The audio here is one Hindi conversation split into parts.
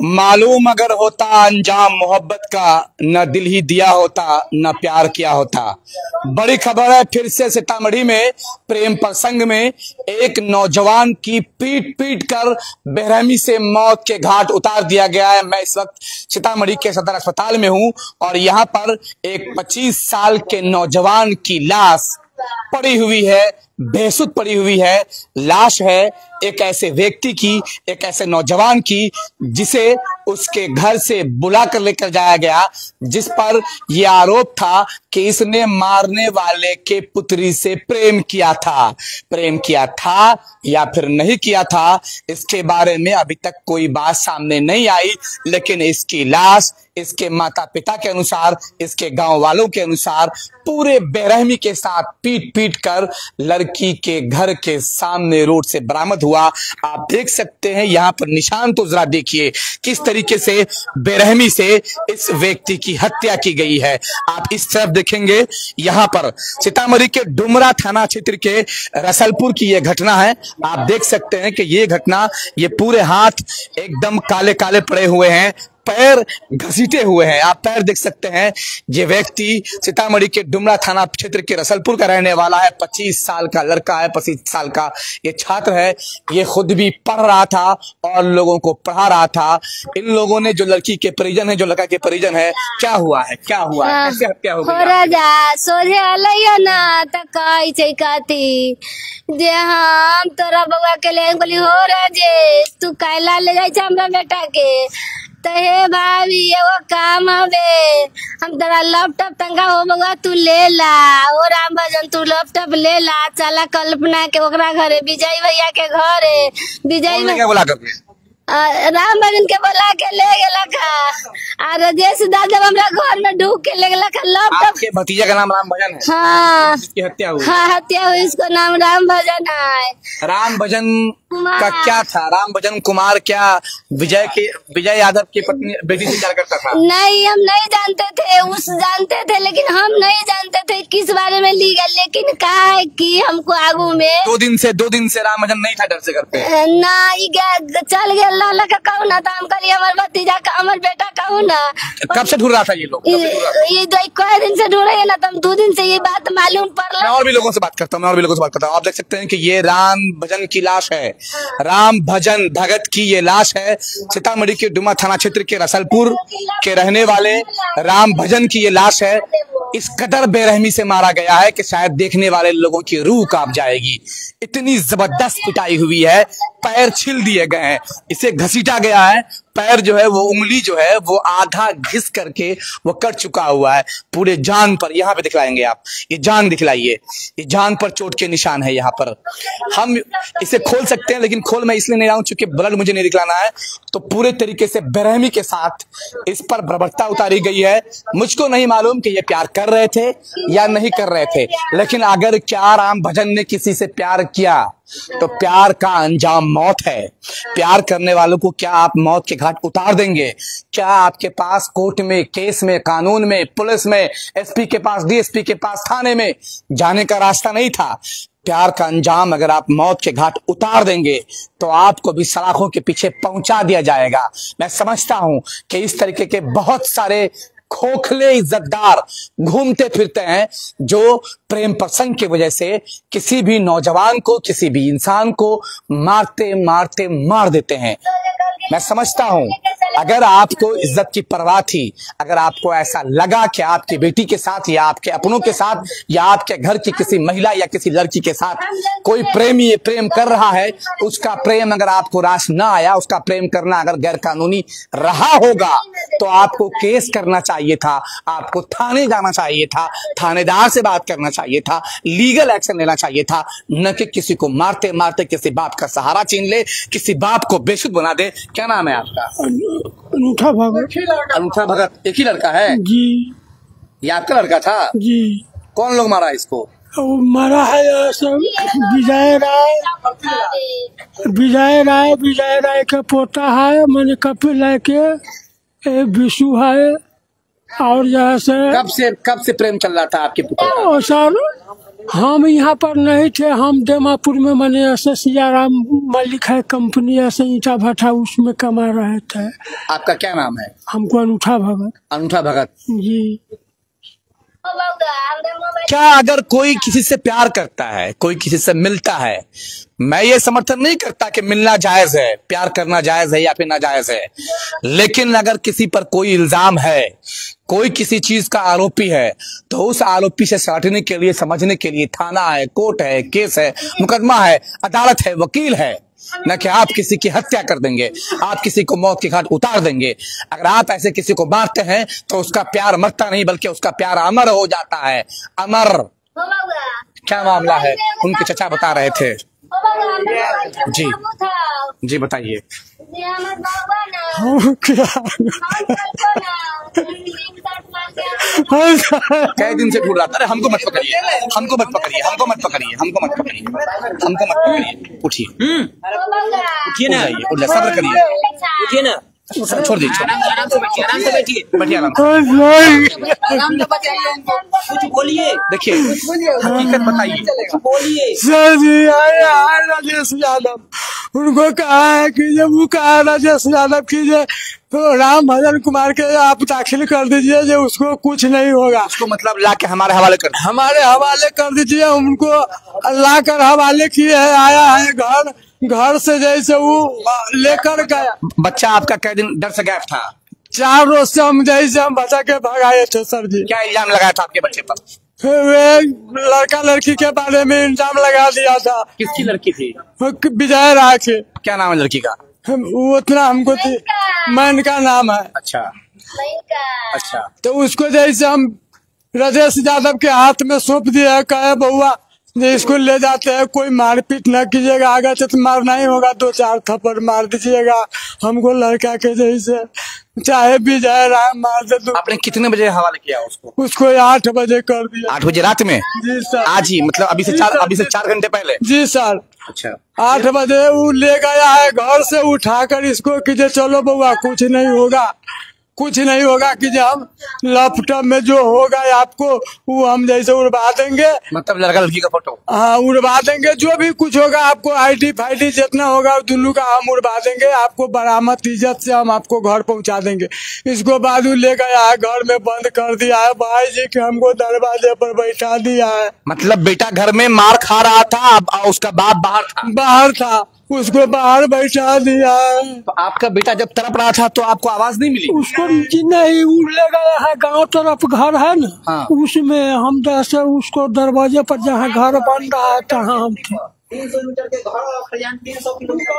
मालूम अगर होता अंजाम मोहब्बत का, न दिल ही दिया होता न प्यार किया होता। बड़ी खबर है, फिर से सीतामढ़ी में प्रेम प्रसंग में एक नौजवान की पीट पीट कर बेरहमी से मौत के घाट उतार दिया गया है। मैं इस वक्त सीतामढ़ी के सदर अस्पताल में हूं और यहाँ पर एक 25 साल के नौजवान की लाश पड़ी हुई है, बेसुध पड़ी हुई है। लाश है एक ऐसे व्यक्ति की, एक ऐसे नौजवान की जिसे उसके घर से बुला कर लेकर जाया गया, जिस पर यह आरोप था कि इसने मारने वाले के पुत्री से प्रेम किया था या फिर नहीं किया था। इसके बारे में अभी तक कोई बात सामने नहीं आई, लेकिन इसकी लाश इसके माता पिता के अनुसार, इसके गांव वालों के अनुसार पूरे बेरहमी के साथ पीट पीट कर लड़की के घर के सामने रोड से बरामद हुआ। आप देख सकते हैं यहाँ पर निशान, तो जरा देखिए किस तरीके से बेरहमी से इस व्यक्ति की हत्या की गई है। आप इस तरफ देखेंगे, यहाँ पर सीतामढ़ी के डुमरा थाना क्षेत्र के रसलपुर की यह घटना है। आप देख सकते हैं कि ये घटना, ये पूरे हाथ एकदम काले काले पड़े हुए हैं, पैर घसीटे हुए हैं। आप पैर देख सकते हैं। ये व्यक्ति सीतामढ़ी के डुमरा थाना क्षेत्र के रसलपुर का रहने वाला है। 25 साल का लड़का है, 25 साल का ये छात्र है। ये खुद भी पढ़ रहा था और लोगों को पढ़ा रहा था। इन लोगों ने, जो लड़की के परिजन है, जो लड़का के परिजन है, क्या हुआ है, कैसे हत्या हो गई? राजा सोझे अलैया ना तकाई चैकाती जे हम तोरा बउआ के ले बोली हो राजे तू कायला ले जाई छ हमरा बेटा के तो हे भाभी एगो काम हवे, हम तेरा लैपटॉप तंगा हो बउआ तू ले ला, ओ राम भजन तू लैपटॉप ले ला, चला कल्पना के ओकरा घरे, विजय भैया के घरे, विजय भैया बोला करके राम भजन के बोला के ले गेला खा और राजेश दादा हमरा घर में ढूक के ले गेला खा लैपटॉप। आपके भतीजा का नाम राम भजन है? हाँ, इसकी हत्या हुई। हाँ, हत्या हुई, इसका नाम राम भजन है। राम भजन का क्या था? राम भजन कुमार क्या विजय यादव की पत्नी बेटी से प्यार करता था? नहीं, हम नहीं जानते थे, उस जानते थे लेकिन हम नहीं जानते थे किस बारे में लीगल। लेकिन कहा है कि हमको आगू में 2 दिन से राम भजन नहीं था डर से करते ना, चल गया लाला का कहू ना था, हम करिए हमारे भतीजा का, हमारे बेटा कहू ना। कब से ढूंढ रहा था ये लोग? ये कई दिन से ढूंढ रहे ना, तो 2 दिन से ये बात मालूम पड़ रहा। और भी लोगों से बात करता हूँ, आप देख सकते हैं कि ये राम भजन की लाश है। राम भजन भगत की ये लाश है। सीतामढ़ी के डुमरा थाना क्षेत्र के रसलपुर के रहने वाले राम भजन की ये लाश है। इस कदर बेरहमी से मारा गया है कि शायद देखने वाले लोगों की रूह कांप जाएगी। इतनी जबरदस्त पिटाई हुई है, पैर छिल दिए गए हैं, इसे घसीटा गया है। पैर जो है वो, उंगली जो है वो आधा घिस करके वो कट चुका हुआ है पूरे जांग पर। यहाँ पे दिखलाएंगे आप, ये जांग दिखलाइए, ये जांग पर चोट के निशान है। यहाँ पर हम इसे खोल सकते हैं, लेकिन खोल मैं इसलिए नहीं रहा हूं क्योंकि ब्लड मुझे नहीं दिखलाना है। तो पूरे तरीके से बेरहमी के साथ इस पर बर्बरता उतारी गई है। मुझको नहीं मालूम कि ये प्यार कर रहे थे या नहीं कर रहे थे, लेकिन अगर क्या राम भजन ने किसी से प्यार किया तो प्यार का अंजाम मौत है। प्यार करने वालों को क्या आप मौत के घाट उतार देंगे? क्या आपके पास कोर्ट में, केस में, कानून में, पुलिस में, एसपी के पास, डीएसपी के पास, थाने में जाने का रास्ता नहीं था? प्यार का अंजाम अगर आप मौत के घाट उतार देंगे तो आपको भी सलाखों के पीछे पहुंचा दिया जाएगा। मैं समझता हूं कि इस तरीके के बहुत सारे खोखले इज्जतदार घूमते फिरते हैं जो प्रेम प्रसंग की वजह से किसी भी नौजवान को, किसी भी इंसान को मारते मारते मार देते हैं। मैं समझता हूं अगर आपको इज्जत की परवाह थी, अगर आपको ऐसा लगा कि आपकी बेटी के साथ या आपके अपनों के साथ या आपके घर की किसी महिला या किसी लड़की के साथ कोई प्रेमी ये प्रेम कर रहा है, उसका प्रेम अगर आपको रास ना आया, उसका प्रेम करना अगर गैर कानूनी रहा होगा तो आपको केस करना चाहिए था, आपको थाने जाना चाहिए था, थानेदार से बात करना चाहिए था, लीगल एक्शन लेना चाहिए था, न कि किसी को मारते मारते किसी बाप का सहारा छीन ले, किसी बाप को बेशुद्ध बना दे। क्या नाम है आपका? अनूठा भगत। अनूठा भगत एक ही लड़का है जी? ये आपका लड़का था जी। कौन लोग मारा इसको? वो मारा है सब विजय राय का पोता है, मैंने कपिल राय के विशु है। और जैसे कब से प्रेम चल रहा था आपके पुत्र का? सर हम यहाँ पर नहीं थे, हम देमापुर में मैंने ऐसे सियाराम मलिक है कंपनी, ऐसे ईटा भट्टा उसमें कमा रहे थे। आपका क्या नाम है? हमको अनूठा भगत। अनूठा भगत जी। क्या अगर कोई किसी से प्यार करता है, कोई किसी से मिलता है, मैं ये समर्थन नहीं करता कि मिलना जायज है, प्यार करना जायज है या फिर नाजायज है, लेकिन अगर किसी पर कोई इल्जाम है, कोई किसी चीज का आरोपी है, तो उस आरोपी से सटने के लिए, समझने के लिए थाना है, कोर्ट है, केस है, मुकदमा है, अदालत है, वकील है। न कि आप किसी की हत्या कर देंगे, आप किसी को मौत के घाट उतार देंगे। अगर आप ऐसे किसी को मारते हैं तो उसका प्यार मरता नहीं, बल्कि उसका प्यार अमर हो जाता है। अमर। क्या मामला है? उनके चचा बता रहे थे। जी जी बताइए। कई दिन से ढूंढ रहा था। अरे हमको मत पकड़िए, हमको मत पकड़िए, हमको मत पकड़िए, हमको मत पकड़िए, हमको मत पकड़िए। उठिए, उठिए ना, सब्र करिए, उठिए ना, छोड़ दीजिए, आराम से बैठिए, आराम से बैठिए, बैठिए आराम से, आराम से बताइए, कुछ बोलिए, देखिए हकीकत बताइए, बोलिए। सर जी आए राजेश यादव, उनको कहा है कि जब वो कहा राजेश यादव की तो राम भजन कुमार के आप दाखिल कर दीजिए, जो उसको कुछ नहीं होगा। उसको मतलब ला के हमारे हवाले कर, हमारे हवाले कर दीजिए। उनको ला कर हवाले किए है, आया है घर से जैसे वो लेकर गया। बच्चा आपका कई दिन डर से गायब था? 4 रोज से हम जैसे हम बचा के भगाए थे सर जी। क्या इल्जाम लगाया था आपके बच्चे पर? वे लड़का लड़की के बारे में इल्जाम लगा दिया था। किसकी लड़की थी? विजय राय के। क्या नाम है लड़की का? वो उतना हमको मैन का नाम है। अच्छा अच्छा। तो उसको जैसे हम राजेश यादव के हाथ में सौंप दिया, कहे बउआ इसको ले जाते हैं, कोई मारपीट न कीजिएगा, आगे से तो मारना ही होगा, 2-4 थप्पड़ मार दीजिएगा हमको लड़का के जैसे, चाहे विजय राय मार दे। तो आपने कितने बजे हवाले किया उसको? उसको 8 बजे कर दिया। 8 बजे रात में? जी सर। आज ही मतलब अभी से 4 घंटे पहले? जी सर। अच्छा। 8 बजे वो ले गया है घर से उठाकर इसको कि चलो बउआ कुछ नहीं होगा, कुछ नहीं होगा, कि हम लैपटॉप में जो होगा आपको वो हम जैसे उड़वा देंगे। मतलब लड़का लड़की का फोटो? हाँ उड़वा देंगे, जो भी कुछ होगा आपको आईडी फाईडी जितना होगा दुल्लू का हम उड़वा देंगे, आपको बरामद इज्जत से हम आपको घर पहुंचा देंगे। इसको बाद ले गया है, घर में बंद कर दिया है, भाई जी के हमको दरवाजे पर बैठा दिया है। मतलब बेटा घर में मार खा रहा था, उसका बाप बाहर था? बाहर था, उसको बाहर बैठा दिया है। तो आपका बेटा जब तड़प रहा था तो आपको आवाज नहीं मिली? उसको नहीं, ले गया है गांव तरफ घर है ना। हाँ। उसमें हम जैसे उसको दरवाजे पर जहाँ घर बन रहा है तहाँ हम थे। 300 मीटर के घर 300 किलोमीटर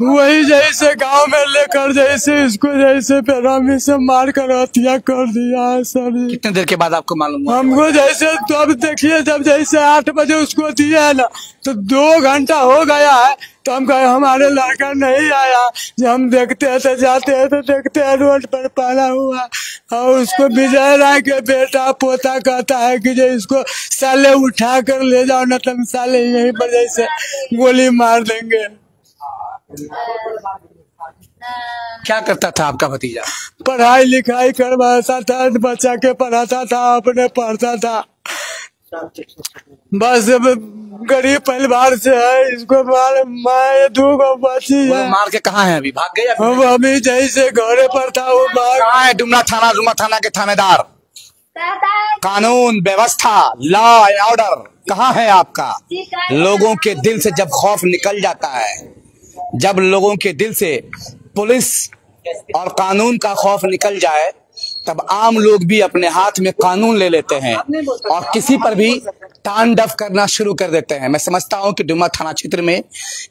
वही जैसे गांव में लेकर जैसे इसको जैसे पैरामी से मार कर हत्या कर दिया है सर। कितने देर के बाद आपको मालूम हुआ? हमको जैसे तो अब देखिए, जब जैसे 8 बजे उसको दिया है ना, तो 2 घंटा हो गया है, तो हम कहे हमारे लड़का नहीं आया। जब हम देखते हैं तो जाते हैं तो देखते हैं रोड पर पड़ा हुआ, और उसको विजय राय के बेटा पोता कहता है कि जो इसको साले उठा कर ले जाओ, न तुम साले यहीं पर जैसे गोली मार देंगे। क्या करता था आपका भतीजा? पढ़ाई लिखाई करवाता था, बच्चा के पढ़ाता था, अपने पढ़ता था। बस गरीब परिवार से है, इसको मार 2 बच्ची है। मार के कहाँ है अभी? भाग गया? हम अभी जैसे घरे पर था वो कहाँ है? डुमरा थाना के थानेदार, कानून व्यवस्था, लॉ एंड ऑर्डर कहाँ है आपका? लोगों के दिल से जब खौफ निकल जाता है, जब लोगों के दिल से पुलिस और कानून का खौफ निकल जाए, तब आम लोग भी अपने हाथ में कानून ले लेते हैं और किसी पर भी तांडव करना शुरू कर देते हैं। मैं समझता हूं कि डुमरा थाना क्षेत्र में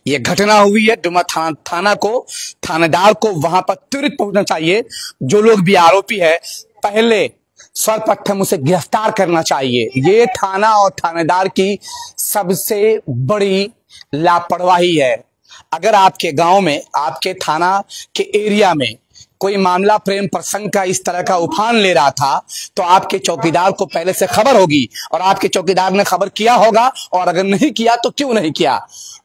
ये घटना हुई है। डुमरा थाना को, थानेदार को वहां पर तुरंत पहुंचना चाहिए। जो लोग भी आरोपी है, पहले सर्वप्रथम उसे गिरफ्तार करना चाहिए। ये थाना और थानेदार की सबसे बड़ी लापरवाही है। अगर आपके गांव में, आपके थाना के एरिया में कोई मामला प्रेम प्रसंग का इस तरह का उफान ले रहा था तो आपके चौकीदार को पहले से खबर होगी और आपके चौकीदार ने खबर किया होगा, और अगर नहीं किया तो क्यों नहीं किया।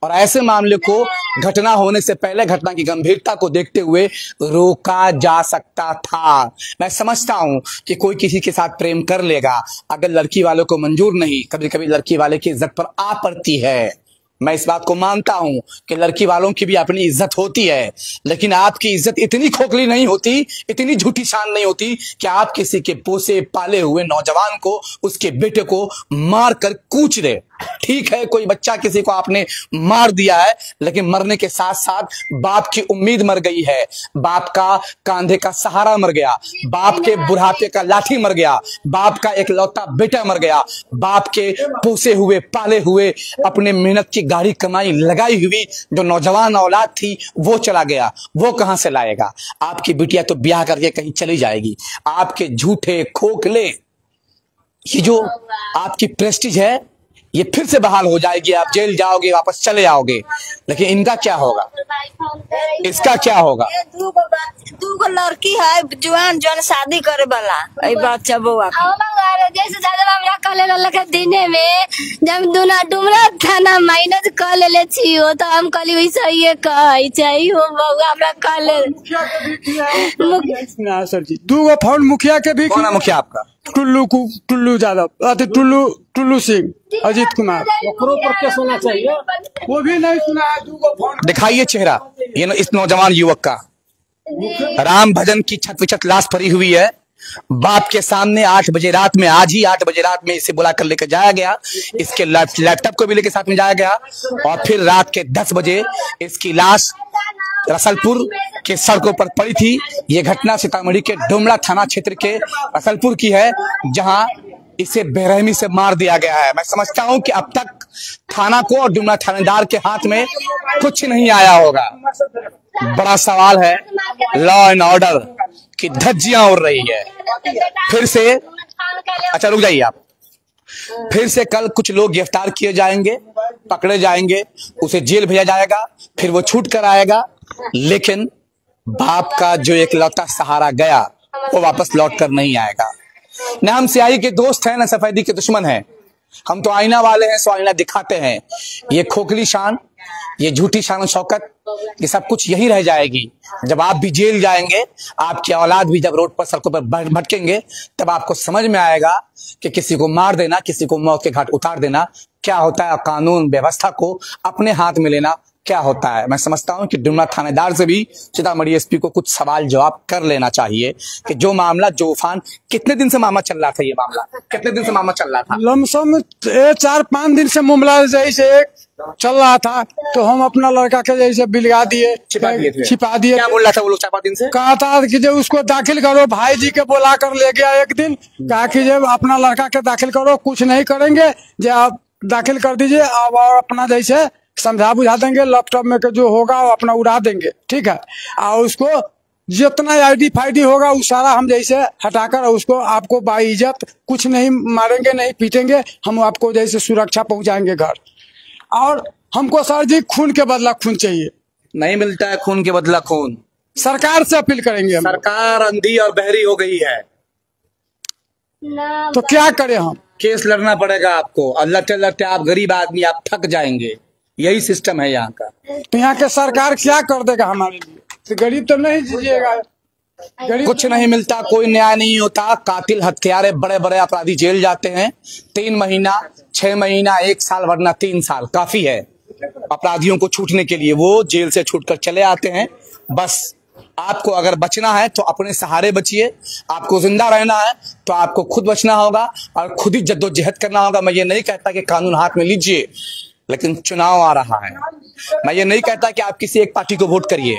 और ऐसे मामले को घटना होने से पहले घटना की गंभीरता को देखते हुए रोका जा सकता था। मैं समझता हूं कि कोई किसी के साथ प्रेम कर लेगा, अगर लड़की वालों को मंजूर नहीं, कभी कभी लड़की वाले की इज्जत पर आ पड़ती है। मैं इस बात को मानता हूं कि लड़की वालों की भी अपनी इज्जत होती है, लेकिन आपकी इज्जत इतनी खोखली नहीं होती, इतनी झूठी शान नहीं होती कि आप किसी के पोसे पाले हुए नौजवान को, उसके बेटे को मार कर कूच दे। ठीक है, कोई बच्चा किसी को आपने मार दिया है, लेकिन मरने के साथ साथ बाप की उम्मीद मर गई है, बाप का कांधे का सहारा मर गया, बाप के बुढ़ापे का लाठी मर गया, बाप का एक लौता बेटा मर गया, बाप के पोसे हुए पाले हुए अपने मेहनत की गाड़ी कमाई लगाई हुई जो नौजवान औलाद थी वो चला गया। वो कहां से लाएगा? आपकी बिटिया तो ब्याह करके कहीं चली जाएगी। आपके झूठे खोखले ये जो आपकी प्रेस्टीज है ये फिर से बहाल हो जाएगी, आप जेल जाओगे, वापस चले आओगे, लेकिन इनका क्या होगा? इसका क्या होगा? दूगो लड़की है जवान जौन शादी करे वाला बच्चा बउआ जैसे दादा हमरा कहले रहलक दिने में जब दुना डुमरा थाना माइनस कह लेले छियो तो हम कहली वैसे ये कहै छै हो बउआ हमरा कहले ना सर जी। दूगो फोन मुखिया के भी। कौन है मुखिया आपका? टुल्लू यादव, टुल्लू सिंह, अजीत कुमार। पर क्या सुना चाहिए? वो भी नहीं सुना है। दूगो फोन दिखाइए चेहरा ये इस नौजवान युवक का। राम भजन की छत विछत लाश पड़ी हुई है। बाप के सामने 8 बजे रात में, आज ही 8 बजे रात में इसे बुला कर लेकर जाया गया, इसके लैपटॉप को भी लेकर साथ में जाया गया, और फिर रात के 10 बजे इसकी लाश रसलपुर के सड़कों पर पड़ी थी। ये घटना सीतामढ़ी के डुमरा थाना क्षेत्र के रसलपुर की है, जहां इसे बेरहमी से मार दिया गया है। मैं समझता हूं कि अब तक थाना को और डुमरा थानेदार के हाथ में कुछ नहीं आया होगा। बड़ा सवाल है, लॉ एंड ऑर्डर की धज्जियां उड़ रही है। फिर से, अच्छा रुक जाइए आप, फिर से कल कुछ लोग गिरफ्तार किए जाएंगे, पकड़े जाएंगे, उसे जेल भेजा जाएगा, फिर वो छूट कर आएगा, लेकिन बाप का जो एक लौता सहारा गया वो वापस लौट कर नहीं आएगा। न हम स्याही के दोस्त हैं, न सफेदी के दुश्मन हैं। हम तो आईना वाले हैं, सो आईना दिखाते हैं। ये खोखली शान, ये झूठी शान शौकत, ये सब कुछ यही रह जाएगी। जब आप भी जेल जाएंगे, आपकी औलाद भी जब रोड पर सड़कों पर भटकेंगे, तब आपको समझ में आएगा कि किसी को मार देना, किसी को मौत के घाट उतार देना क्या होता है, कानून व्यवस्था को अपने हाथ में लेना क्या होता है। मैं समझता हूं कि डुमरा थानेदार से भी सीतामढ़ी एसपी को कुछ सवाल जवाब कर लेना चाहिए कि जो मामला, जो उफान, कितने दिन से मामला चल रहा था? ये मामला कितने दिन से मामला चल रहा था? लमसम 4-5 दिन से मामला जैसे चल रहा था, तो हम अपना लड़का के जैसे बिलगा दिए, छिपा दिए। क्या बोल रहा था वो लोग 4-5 दिन से? कहा था कि जब उसको दाखिल करो, भाई जी के बुला कर ले गया एक दिन, कहा कि जब अपना लड़का के दाखिल करो, कुछ नहीं करेंगे, जब आप दाखिल कर दीजिए, अब और अपना जैसे समझा बुझा देंगे, लैपटॉप में के जो होगा वो अपना उड़ा देंगे, ठीक है। और उसको जितना आईडी फाईडी होगा वो सारा हम जैसे हटाकर उसको आपको बाइज्जत कुछ नहीं मारेंगे, नहीं पीटेंगे, हम आपको जैसे सुरक्षा पहुंचाएंगे घर। और हमको सर जी खून के बदला खून चाहिए। नहीं मिलता है खून के बदला खून। सरकार से अपील करेंगे। सरकार अंधी और बहरी हो गई है, तो क्या करें हम? केस लड़ना पड़ेगा आपको, और लड़ते लड़ते आप गरीब आदमी, आप थक जाएंगे। यही सिस्टम है यहाँ का। तो यहाँ के सरकार क्या कर देगा हमारे लिए? तो गरीब तो नहीं जीजिएगा, कुछ नहीं मिलता, कोई न्याय नहीं होता। कातिल, हत्यारे, बड़े बड़े अपराधी जेल जाते हैं 3 महीना, 6 महीना, 1 साल, वरना 3 साल काफी है अपराधियों को छूटने के लिए। वो जेल से छूटकर चले आते हैं। बस आपको अगर बचना है तो अपने सहारे बचिए, आपको जिंदा रहना है तो आपको खुद बचना होगा और खुद ही जद्दोजहद करना होगा। मैं ये नहीं कहता कि कानून हाथ में लीजिए, लेकिन चुनाव आ रहा है। मैं ये नहीं कहता कि आप किसी एक पार्टी को वोट करिए,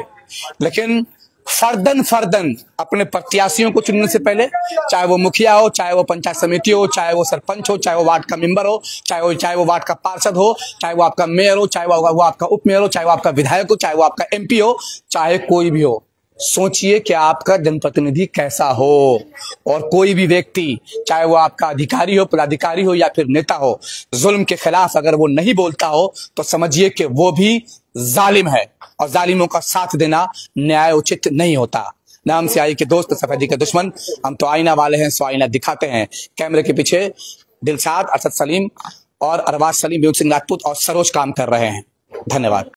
लेकिन फर्दन अपने प्रत्याशियों को चुनने से पहले, चाहे वो मुखिया हो, चाहे वो पंचायत समिति हो, चाहे वो सरपंच हो, चाहे वो वार्ड का मेंबर हो, चाहे वो वार्ड का पार्षद हो, चाहे वो आपका मेयर हो, चाहे वो आपका उप मेयर हो, चाहे वो आपका विधायक हो, चाहे वो आपका MP हो, चाहे कोई भी हो, सोचिए कि आपका जनप्रतिनिधि कैसा हो। और कोई भी व्यक्ति, चाहे वो आपका अधिकारी हो, पदाधिकारी हो या फिर नेता हो, जुल्म के खिलाफ अगर वो नहीं बोलता हो तो समझिए कि वो भी जालिम है, और जालिमों का साथ देना न्याय उचित नहीं होता। नाम से आई के दोस्त, सफेदी के दुश्मन। हम तो आईना वाले हैं, सो आईना दिखाते हैं। कैमरे के पीछे दिलशाद, अरशद सलीम और अरबाज सलीम, म्यूजिक सिंह राजपूत और सरोज काम कर रहे हैं। धन्यवाद।